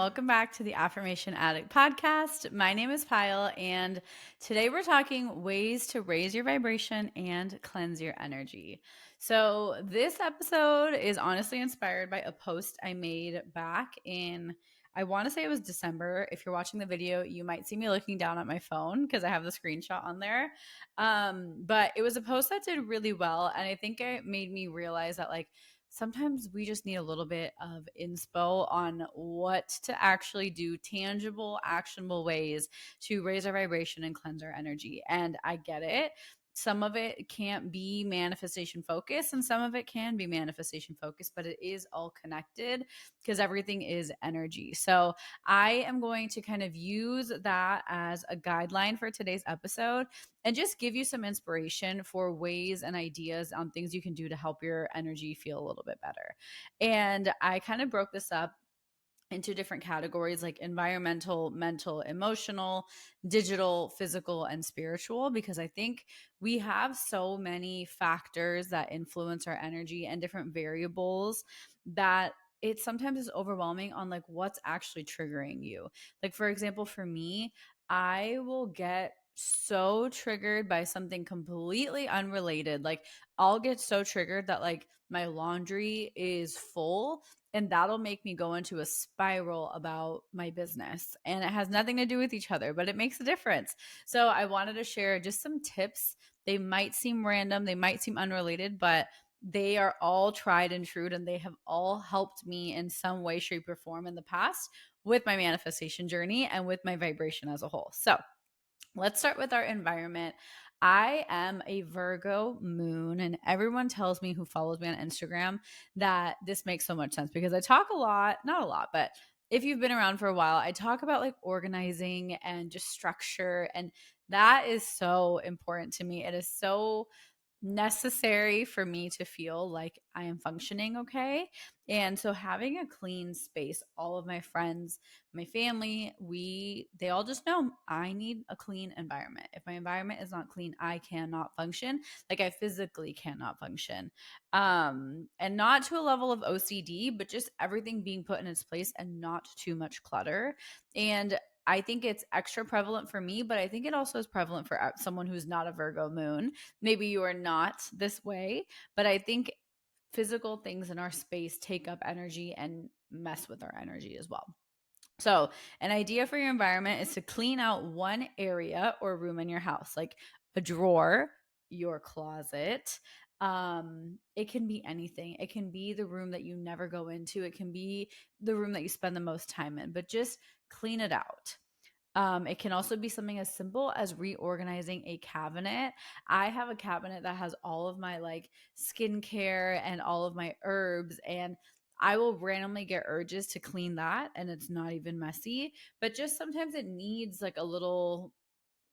welcome back to the Affirmation Addict podcast. My name is Pyle, and today we're talking ways to raise your vibration and cleanse your energy. So, this episode is honestly inspired by a post I made back in, I want to say it was December. If you're watching the video, you might see me looking down at my phone because I have the screenshot on there. But it was a post that did really well, and I think it made me realize that, like, sometimes we just need a little bit of inspo on what to actually do, tangible, actionable ways to raise our vibration and cleanse our energy. And I get it. Some of it can't be manifestation focused and some of it can be manifestation focused, but it is all connected because everything is energy. So I am going to kind of use that as a guideline for today's episode and just give you some inspiration for ways and ideas on things you can do to help your energy feel a little bit better. And I kind of broke this up into different categories like environmental, mental, emotional, digital, physical, and spiritual, because I think we have so many factors that influence our energy and different variables that it sometimes is overwhelming on like what's actually triggering you. Like, for example, for me, I will get so triggered by something completely unrelated. Like, I'll get so triggered that like my laundry is full and that'll make me go into a spiral about my business. And it has nothing to do with each other, but it makes a difference. So I wanted to share just some tips. They might seem random, they might seem unrelated, but they are all tried and true, and they have all helped me in some way, shape, or form in the past with my manifestation journey and with my vibration as a whole. So let's start with our environment. I am a Virgo moon, and everyone tells me who follows me on Instagram that this makes so much sense because I talk a lot, not a lot, but if you've been around for a while, I talk about like organizing and just structure. And that is so important to me. It is so necessary for me to feel like I am functioning okay. And so having a clean space, all of my friends, my family, they all just know I need a clean environment. If my environment is not clean, I cannot function. Like, I physically cannot function. And not to a level of OCD, but just everything being put in its place and not too much clutter. And I think it's extra prevalent for me, but I think it also is prevalent for someone who's not a Virgo moon. Maybe you are not this way, but I think physical things in our space take up energy and mess with our energy as well. So, an idea for your environment is to clean out one area or room in your house, like a drawer, your closet. It can be anything. It can be the room that you never go into. It can be the room that you spend the most time in, but just clean it out. It can also be something as simple as reorganizing a cabinet. I have a cabinet that has all of my like skincare and all of my herbs, and I will randomly get urges to clean that, and it's not even messy, but just sometimes it needs like a little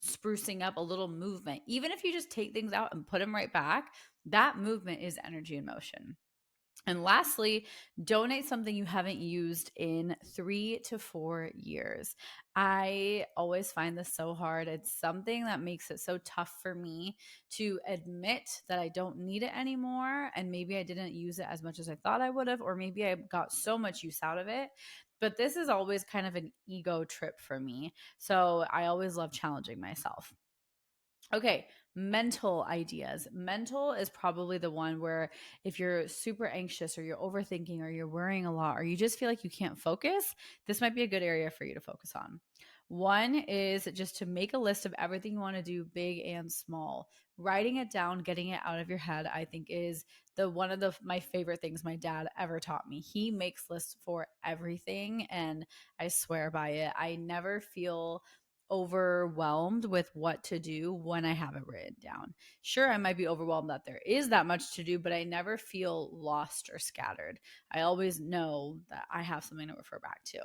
sprucing up, a little movement. Even if you just take things out and put them right back, that movement is energy in motion. And lastly, donate something you haven't used in 3 to 4 years. I always find this so hard. It's something that makes it so tough for me to admit that I don't need it anymore. And maybe I didn't use it as much as I thought I would have, or maybe I got so much use out of it. But this is always kind of an ego trip for me. So I always love challenging myself. Okay, mental ideas. Mental is probably the one where if you're super anxious or you're overthinking or you're worrying a lot or you just feel like you can't focus, this might be a good area for you to focus on. One is just to make a list of everything you want to do, big and small. Writing it down, getting it out of your head, I think is the one of the my favorite things my dad ever taught me. He makes lists for everything and I swear by it. I never feel overwhelmed with what to do when I have it written down. Sure, I might be overwhelmed that there is that much to do, but I never feel lost or scattered. I always know that I have something to refer back to.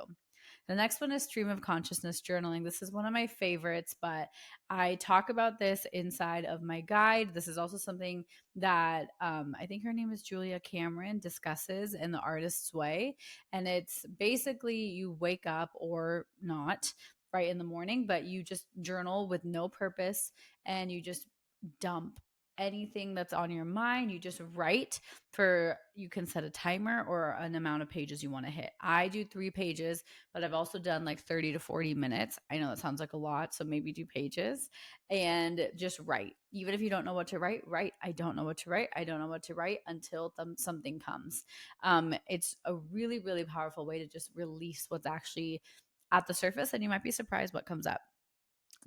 The next one is stream of consciousness journaling. This is one of my favorites, but I talk about this inside of my guide. This is also something that I think her name is Julia Cameron discusses in The Artist's Way. And it's basically you wake up or not right in the morning, but you just journal with no purpose and you just dump anything that's on your mind, you just write. You can set a timer or an amount of pages you want to hit. I do 3 pages, but I've also done like 30 to 40 minutes. I know that sounds like a lot, so maybe do pages and just write. Even if you don't know what to write, write. I don't know what to write. I don't know what to write until something comes. It's a really, really powerful way to just release what's actually at the surface, and you might be surprised what comes up.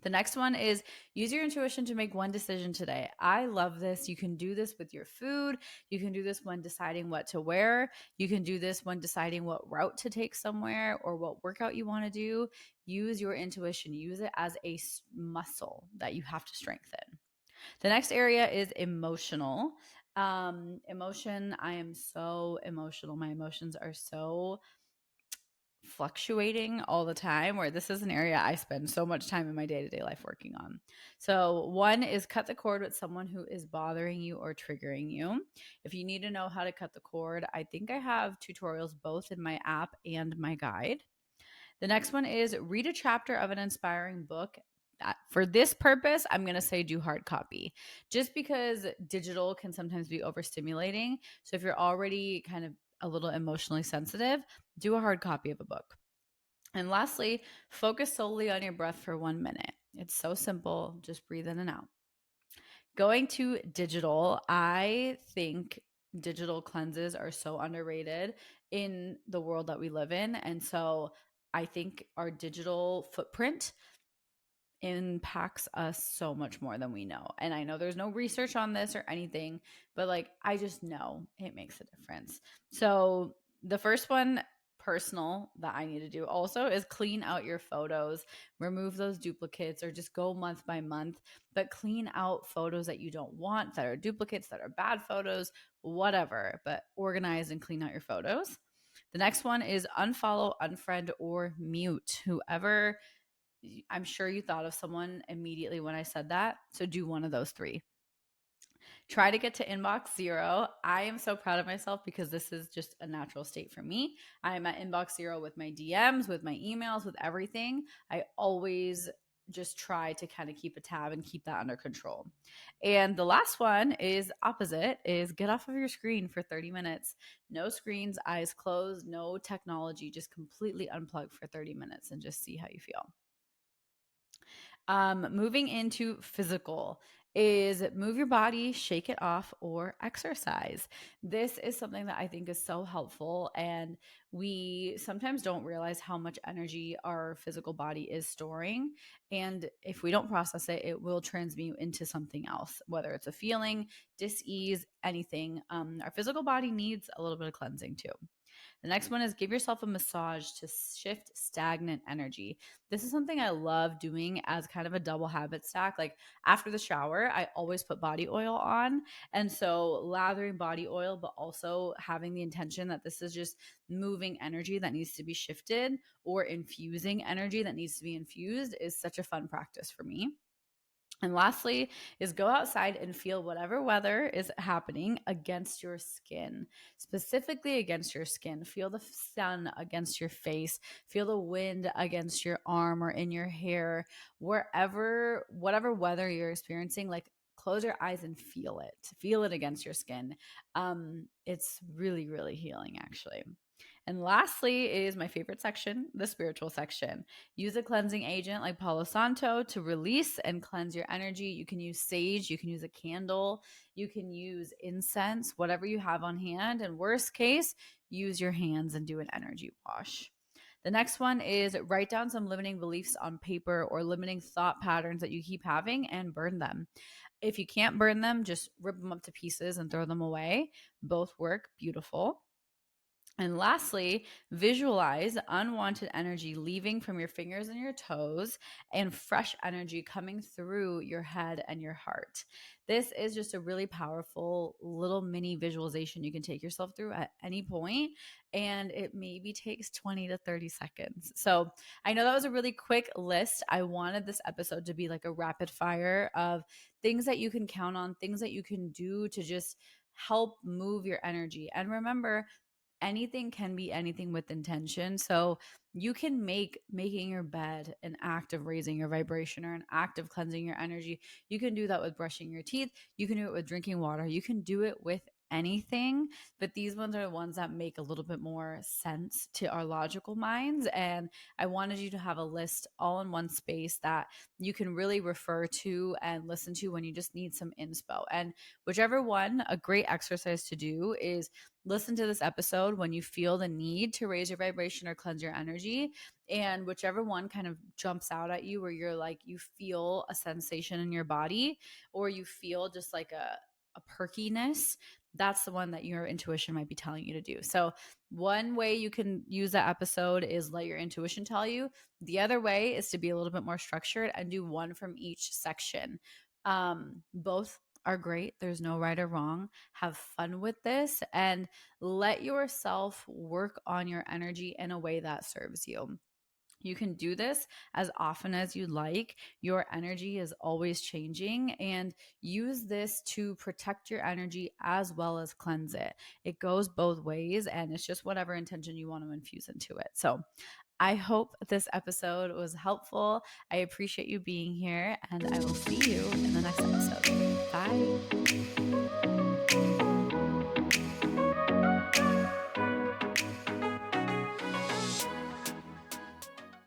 The next one is use your intuition to make one decision today. I love this. You can do this with your food. You can do this when deciding what to wear. You can do this when deciding what route to take somewhere or what workout you want to do. Use your intuition. Use it as a muscle that you have to strengthen. The next area is emotional. Emotion, I am so emotional. My emotions are so fluctuating all the time, where this is an area I spend so much time in my day-to-day life working on. So one is cut the cord with someone who is bothering you or triggering you. If you need to know how to cut the cord, I think I have tutorials both in my app and my guide. The next one is read a chapter of an inspiring book. For this purpose, I'm going to say do hard copy, just because digital can sometimes be overstimulating. So if you're already kind of a little emotionally sensitive, do a hard copy of a book. And lastly, focus solely on your breath for 1 minute. It's so simple. Just breathe in and out. Going to digital, I think digital cleanses are so underrated in the world that we live in. And so I think our digital footprint impacts us so much more than we know. And I know there's no research on this or anything, but like I just know it makes a difference. So the first one, personal, that I need to do also is clean out your photos, remove those duplicates, or just go month by month, but clean out photos that you don't want, that are duplicates, that are bad photos, whatever, but organize and clean out your photos. The next one is unfollow, unfriend, or mute whoever. I'm sure you thought of someone immediately when I said that. So do one of those 3. Try to get to inbox 0. I am so proud of myself because this is just a natural state for me. I am at inbox 0 with my DMs, with my emails, with everything. I always just try to kind of keep a tab and keep that under control. And the last one is opposite, is get off of your screen for 30 minutes. No screens, eyes closed, no technology, just completely unplug for 30 minutes and just see how you feel. Moving into physical is move your body, shake it off, or exercise. This is something that I think is so helpful, and we sometimes don't realize how much energy our physical body is storing. And if we don't process it, it will transmute into something else, whether it's a feeling, dis-ease, anything. Our physical body needs a little bit of cleansing too. The next one is give yourself a massage to shift stagnant energy. This is something I love doing as kind of a double habit stack. Like after the shower, I always put body oil on. And so lathering body oil, but also having the intention that this is just moving energy that needs to be shifted, or infusing energy that needs to be infused, is such a fun practice for me. And lastly is go outside and feel whatever weather is happening against your skin, specifically against your skin. Feel the sun against your face, feel the wind against your arm or in your hair, wherever, whatever weather you're experiencing, like close your eyes and feel it against your skin. It's really, really healing actually. And lastly is my favorite section, the spiritual section. Use a cleansing agent like Palo Santo to release and cleanse your energy. You can use sage, you can use a candle, you can use incense, whatever you have on hand. And worst case, use your hands and do an energy wash. The next one is write down some limiting beliefs on paper or limiting thought patterns that you keep having and burn them. If you can't burn them, just rip them up to pieces and throw them away. Both work beautiful. And lastly, visualize unwanted energy leaving from your fingers and your toes and fresh energy coming through your head and your heart. This is just a really powerful little mini visualization you can take yourself through at any point, and it maybe takes 20 to 30 seconds. So I know that was a really quick list. I wanted this episode to be like a rapid fire of things that you can count on, things that you can do to just help move your energy. And remember, anything can be anything with intention. So you can make making your bed an act of raising your vibration or an act of cleansing your energy. You can do that with brushing your teeth. You can do it with drinking water. You can do it with anything, but these ones are the ones that make a little bit more sense to our logical minds. And I wanted you to have a list all in one space that you can really refer to and listen to when you just need some inspo. And whichever one, a great exercise to do is listen to this episode when you feel the need to raise your vibration or cleanse your energy. And whichever one kind of jumps out at you, where you're like, you feel a sensation in your body, or you feel just like a perkiness, that's the one that your intuition might be telling you to do. So, one way you can use that episode is let your intuition tell you. The other way is to be a little bit more structured and do one from each section. Both are great. There's no right or wrong. Have fun with this and let yourself work on your energy in a way that serves you. You can do this as often as you like. Your energy is always changing, and use this to protect your energy as well as cleanse it. It goes both ways, and it's just whatever intention you want to infuse into it. So, I hope this episode was helpful. I appreciate you being here, and I will see you in the next episode. Bye.